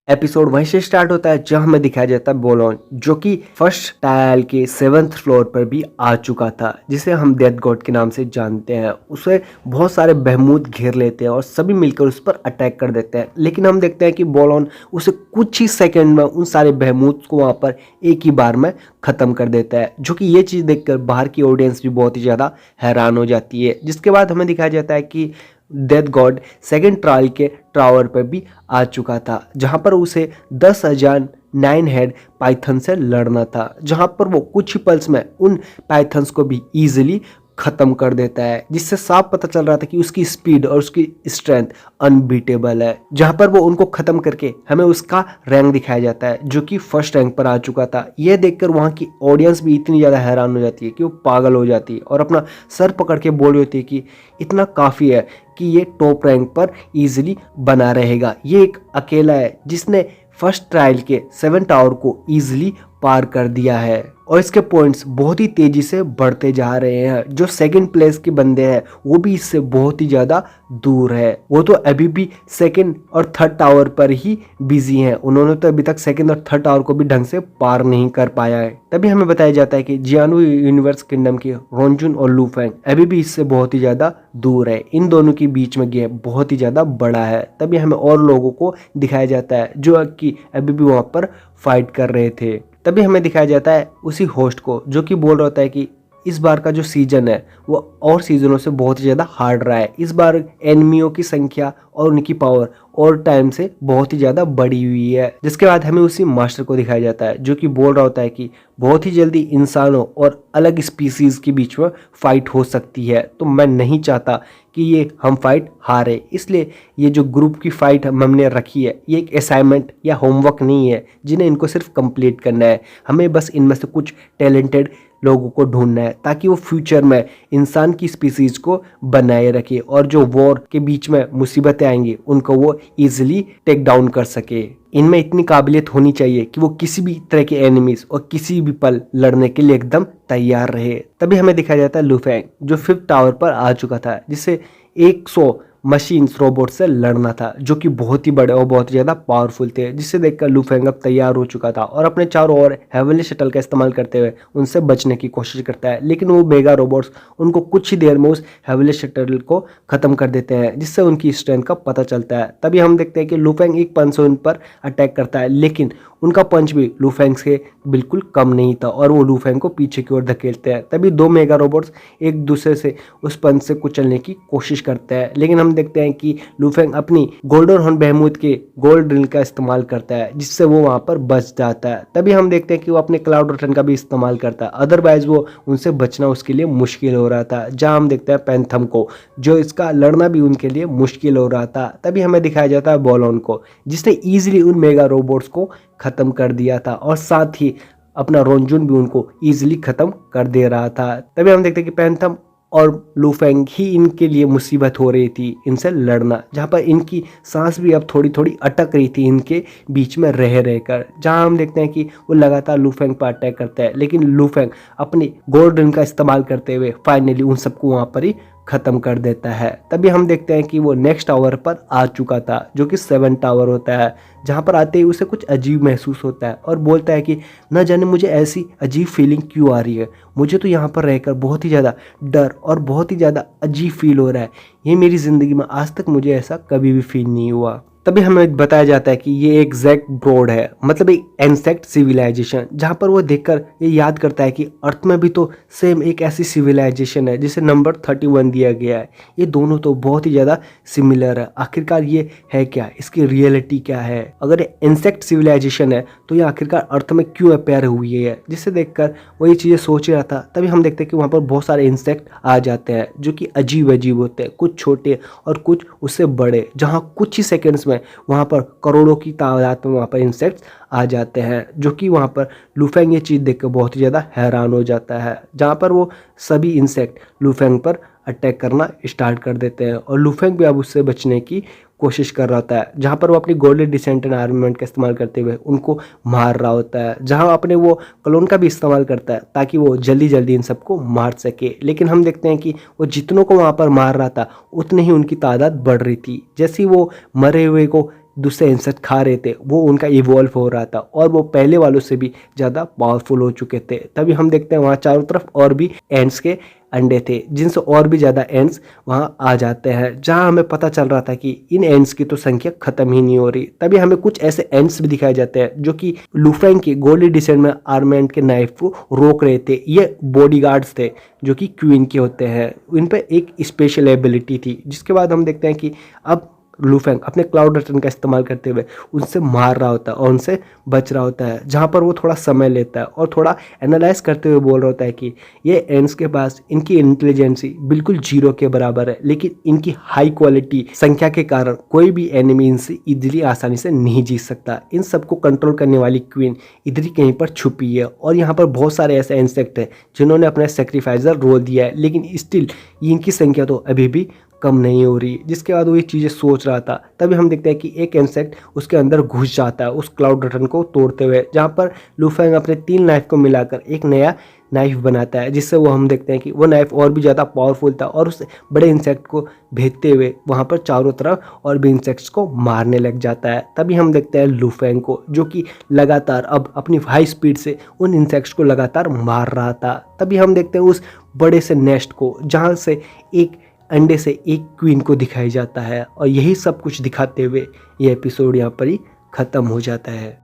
Episode वहीं से start होता है जहां हमें दिखाया जाता है बोलॉन जो कि फर्स्ट टायल के 7th फ्लोर पर भी आ चुका था, जिसे हम डेथ गॉड के नाम से जानते हैं। उसे बहुत सारे बहमूद घेर लेते हैं और सभी मिलकर उस पर अटैक कर देते हैं, लेकिन हम देखते हैं कि बोलॉन उसे कुछ ही सेकंड में उन सारे बहमूद को वहां पर एक ही बार में खत्म कर देता है, जो कि ये चीज़ देखकर बाहर की ऑडियंस भी बहुत ही ज़्यादा हैरान हो जाती है। जिसके बाद हमें दिखाया जाता है कि डेथ गॉड सेकेंड ट्रायल के टावर पर भी आ चुका था, जहां पर उसे 10,000 9 हेड पाइथन से लड़ना था, जहां पर वो कुछ ही पल्स में उन पाइथन्स को भी इजीली खत्म कर देता है, जिससे साफ पता चल रहा था कि उसकी स्पीड और उसकी स्ट्रेंथ अनबीटेबल है। जहां पर वो उनको खत्म करके हमें उसका रैंक दिखाया जाता है, जो कि फर्स्ट रैंक पर आ चुका था। यह देखकर वहां की ऑडियंस भी इतनी ज़्यादा हैरान हो जाती है कि वो पागल हो जाती है और अपना सर पकड़ के बोल रही होती है कि इतना काफ़ी है कि ये टॉप रैंक पर इजीली बना रहेगा। ये एक अकेला है जिसने फर्स्ट ट्रायल के 7 टावर को इजीली पार कर दिया है और इसके पॉइंट्स बहुत ही तेजी से बढ़ते जा रहे हैं। जो सेकंड प्लेस के बंदे हैं वो भी इससे बहुत ही ज़्यादा दूर है। वो तो अभी भी सेकंड और थर्ड टावर पर ही बिजी हैं। उन्होंने तो अभी तक सेकंड और थर्ड टावर को भी ढंग से पार नहीं कर पाया है। तभी हमें बताया जाता है कि जियानु यूनिवर्स किंगडम के रोंजुन और लूफेंग अभी भी इससे बहुत ही ज़्यादा दूर है। इन दोनों के बीच में गैप बहुत ही ज़्यादा बड़ा है। तभी हमें और लोगों को दिखाया जाता है जो कि अभी भी वहाँ पर फाइट कर रहे थे। तभी हमें दिखाया जाता है उसी होस्ट को जो कि बोल रहा होता है कि इस बार का जो सीजन है वो और सीजनों से बहुत ही ज़्यादा हार्ड रहा है। इस बार एनिमियों की संख्या और उनकी पावर और टाइम से बहुत ही ज़्यादा बढ़ी हुई है। जिसके बाद हमें उसी मास्टर को दिखाया जाता है जो कि बोल रहा होता है कि बहुत ही जल्दी इंसानों और अलग स्पीसीज के बीच में फाइट हो सकती है, तो मैं नहीं चाहता कि ये हम फाइट हारे। इसलिए ये जो ग्रुप की फाइट हमने रखी है ये एक असाइनमेंट या होमवर्क नहीं है जिन्हें इनको सिर्फ कंप्लीट करना है। हमें बस इनमें से कुछ टैलेंटेड लोगों को ढूंढना है ताकि वो फ्यूचर में इंसान की स्पीसीज को बनाए रखे और जो वॉर के बीच में मुसीबतें आएंगी उनको वो इजीली टेक डाउन कर सके। इनमें इतनी काबिलियत होनी चाहिए कि वो किसी भी तरह के एनिमीज और किसी भी पल लड़ने के लिए एकदम तैयार रहे। तभी हमें दिखाया जाता है लूफेंग जो 5th टावर पर आ चुका था, जिसे 100 मशीन्स रोबोट से लड़ना था, जो कि बहुत ही बड़े और बहुत ही ज़्यादा पावरफुल थे। जिससे देखकर लूफेंग अब तैयार हो चुका था और अपने चारों ओर हेवनली शटल का इस्तेमाल करते हुए उनसे बचने की कोशिश करता है, लेकिन वो मेगा रोबोट्स उनको कुछ ही देर में उस हेवनली शटल को ख़त्म कर देते हैं, जिससे उनकी स्ट्रेंथ का पता चलता है। तभी हम देखते हैं कि लूफेंग एक पंच से उन पर अटैक करता है, लेकिन उनका पंच भी लूफेंग से बिल्कुल कम नहीं था और वो लूफेंग को पीछे की ओर धकेलते हैं। तभी 2 मेगा रोबोट्स एक दूसरे से उस पंच से कुचलने की कोशिश करते हैं, लेकिन हम देखते हैं कि लूफेंग अपनी गोल्डन हॉर्न बहमूद के गोल्ड ड्रिल का इस्तेमाल करता है, जिससे वो वहां पर बच जाता है। तभी हम देखते हैं कि वो अपने क्लाउड रिटर्न का भी इस्तेमाल करता है, अदरवाइज वो उनसे बचना उसके लिए मुश्किल हो रहा था। जहां हम देखते हैं पैंथम को, जो इसका लड़ना भी उनके लिए मुश्किल हो रहा था। तभी हमें दिखाया जाता है बॉलोन को, जिसने ईजिली उन मेगा रोबोट्स को खत्म कर दिया था और साथ ही अपना रोंजुन भी उनको इजीली खत्म कर दे रहा था। तभी हम देखते हैं कि पैंथम और लूफेंग ही इनके लिए मुसीबत हो रही थी इनसे लड़ना, जहाँ पर इनकी सांस भी अब थोड़ी थोड़ी अटक रही थी इनके बीच में रह रहकर। जहाँ हम देखते हैं कि वो लगातार लूफेंग पर अटैक करता है, लेकिन लूफेंग अपनी गोल्डन का इस्तेमाल करते हुए फाइनली उन सबको वहाँ पर ही खत्म कर देता है। तभी हम देखते हैं कि वो नेक्स्ट टावर पर आ चुका था, जो कि 7 टावर होता है। जहाँ पर आते ही उसे कुछ अजीब महसूस होता है और बोलता है कि न जाने मुझे ऐसी अजीब फीलिंग क्यों आ रही है, मुझे तो यहाँ पर रहकर बहुत ही ज़्यादा डर और बहुत ही ज़्यादा अजीब फील हो रहा है। ये मेरी ज़िंदगी में आज तक मुझे ऐसा कभी भी फील नहीं हुआ। तभी हमें बताया जाता है कि ये एक ज़ैक ब्रोड है, मतलब एक इंसेक्ट सिविलाइजेशन, जहाँ पर वो देखकर ये याद करता है कि अर्थ में भी तो सेम एक ऐसी सिविलाइजेशन है जिसे नंबर 31 दिया गया है। ये दोनों तो बहुत ही ज़्यादा सिमिलर है। आखिरकार ये है क्या, इसकी रियलिटी क्या है? अगर ये इंसेक्ट सिविलाइजेशन है तो ये आखिरकार अर्थ में क्यों अपेयर हुई है? जिसे देखकर वो ये चीज़ें सोच रहा था। तभी हम देखते हैं कि वहाँ पर बहुत सारे इंसेक्ट आ जाते हैं जो कि अजीब अजीब होते हैं, कुछ छोटे और कुछ उससे बड़े, जहाँ कुछ ही सेकेंड्स में वहाँ पर करोड़ों की तादाद में वहाँ पर इंसेक्ट्स आ जाते हैं, जो कि वहाँ पर लूफेंग ये चीज़ देखकर बहुत ही ज़्यादा हैरान हो जाता है। जहाँ पर वो सभी इंसेक्ट लूफेंग पर अटैक करना स्टार्ट कर देते हैं और लूफेंग भी अब उससे बचने की कोशिश कर रहा होता है, जहाँ पर वो अपनी गोल्डन डिसेंटेंट आर्ममेंट का इस्तेमाल करते हुए उनको मार रहा होता है, जहाँ अपने वो क्लोन का भी इस्तेमाल करता है ताकि वो जल्दी जल्दी इन सबको मार सके। लेकिन हम देखते हैं कि वो जितनों को वहाँ पर मार रहा था उतने ही उनकी तादाद बढ़ रही थी। जैसे ही वो मरे हुए को दूसरे इंसेक्ट खा रहे थे वो उनका इवॉल्व हो रहा था और वो पहले वालों से भी ज़्यादा पावरफुल हो चुके थे। तभी हम देखते हैं वहाँ चारों तरफ और भी एंड्स के अंडे थे जिनसे और भी ज़्यादा एंड्स वहाँ आ जाते हैं, जहाँ हमें पता चल रहा था कि इन एंड्स की तो संख्या खत्म ही नहीं हो रही। तभी हमें कुछ ऐसे एंड्स भी दिखाए जाते हैं जो कि लुफेंग की गोल्डी डिसेंट में आर्मेंट के नाइफ को रोक रहे थे। ये बॉडीगार्ड्स थे जो कि क्वीन के होते हैं, इन पर एक स्पेशल एबिलिटी थी। जिसके बाद हम देखते हैं कि अब लुफेंग अपने क्लाउड रिटर्न का इस्तेमाल करते हुए उनसे मार रहा होता है और उनसे बच रहा होता है, जहाँ पर वो थोड़ा समय लेता है और थोड़ा एनालाइज करते हुए बोल रहा होता है कि ये एंड्स के पास इनकी इंटेलिजेंसी बिल्कुल जीरो के बराबर है, लेकिन इनकी हाई क्वालिटी संख्या के कारण कोई भी एनिमी इनसे इजीली आसानी से नहीं जीत सकता। इन सबको कंट्रोल करने वाली क्वीन इधर ही कहीं पर छुपी है और यहाँ पर बहुत सारे ऐसे इंसेक्ट हैं जिन्होंने अपना सेक्रीफाइजर रोल दिया है, लेकिन स्टिल इनकी संख्या तो अभी भी कम नहीं हो रही। जिसके बाद वो ये चीज़ें सोच रहा था, तभी हम देखते हैं कि एक इंसेक्ट उसके अंदर घुस जाता है उस क्लाउड रिटर्न को तोड़ते हुए, जहाँ पर लुफेंग अपने 3 नाइफ को मिलाकर एक नया नाइफ बनाता है, जिससे वो हम देखते हैं कि वो नाइफ और भी ज़्यादा पावरफुल था और उस बड़े इंसेक्ट को भेजते हुए वहाँ पर चारों तरफ और भी इंसेक्ट्स को मारने लग जाता है। तभी हम देखते हैं लुफेंग को जो कि लगातार अब अपनी हाई स्पीड से उन इंसेक्ट्स को लगातार मार रहा था। तभी हम देखते हैं उस बड़े से नेस्ट को जहाँ से एक अंडे से एक क्वीन को दिखाई जाता है और यही सब कुछ दिखाते हुए ये एपिसोड यहाँ पर ही ख़त्म हो जाता है।